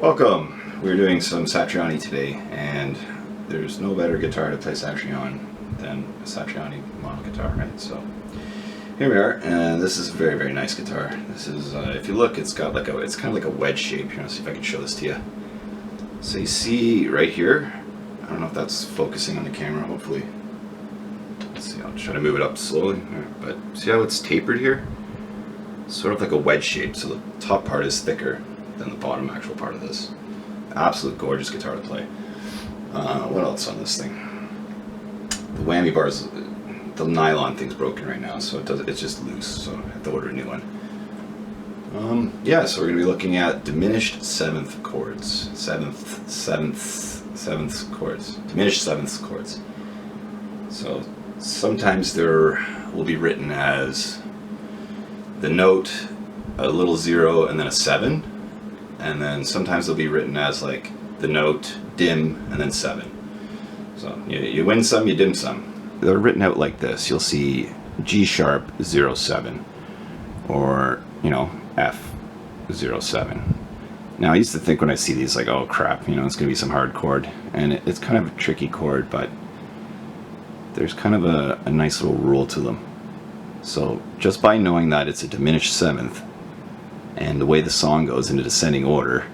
Welcome! We're doing some Satriani today, and there's no better guitar to play Satriani on than a Satriani model guitar, right? So here we are, and this is a very, very nice guitar. This is, if you look, it's got like it's kind of like a wedge shape. Here, let's see if I can show this to you. So you see right here, I don't know if that's focusing on the camera, hopefully. Let's see, I'll try to move it up slowly, but see how it's tapered here? Sort of like a wedge shape, so the top part is thicker than the bottom actual part of this. Absolute gorgeous guitar to play. What else on this thing? The whammy bars, the nylon thing's broken right now, so it's just loose, so I have to order a new one. Yeah, so we're going to be looking at diminished seventh chords. Seventh chords. Diminished seventh chords. So sometimes there will be written as the note, a little 0, and then a 7. And then sometimes they'll be written as like the note, dim, and then 7. So you win some, you dim some. They're written out like this. You'll see G sharp 07, or F 07. Now I used to think when I see these like, oh crap, it's gonna be some hard chord, and it's kind of a tricky chord, but there's kind of a nice little rule to them. So just by knowing that it's a diminished seventh, and the way the song goes in a descending order,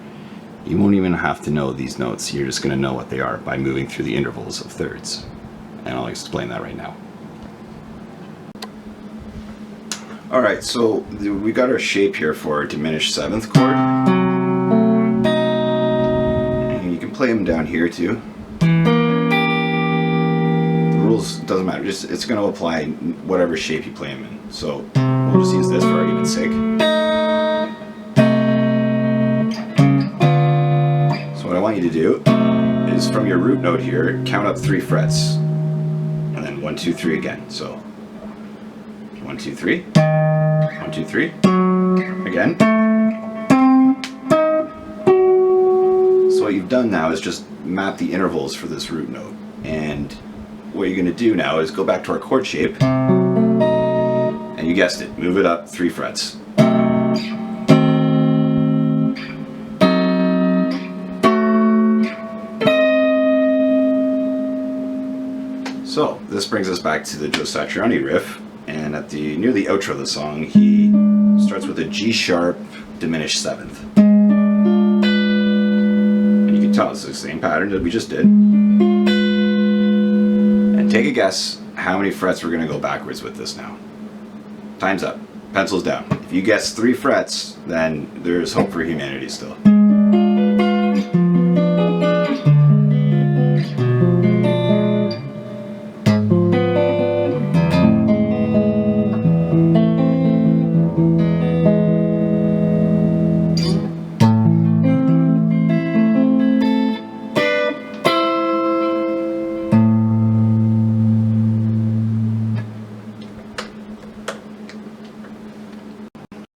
you won't even have to know these notes. You're just going to know what they are by moving through the intervals of thirds. And I'll explain that right now. Alright, so we got our shape here for our diminished seventh chord. And you can play them down here too. The rules, doesn't matter, it's going to apply whatever shape you play them in. So we'll just use this for argument's sake. What I want you to do is from your root note here, count up 3 frets, and then 1, 2, 3 again. So 1, 2, 3, 1, 2, 3, again. So what you've done now is just map the intervals for this root note, and what you're going to do now is go back to our chord shape, and you guessed it, move it up 3 frets. So this brings us back to the Joe Satriani riff, and near the outro of the song, he starts with a G sharp diminished seventh, and you can tell it's the same pattern that we just did. And take a guess how many frets we're going to go backwards with this now. Time's up. Pencils down. If you guess 3 frets, then there's hope for humanity still.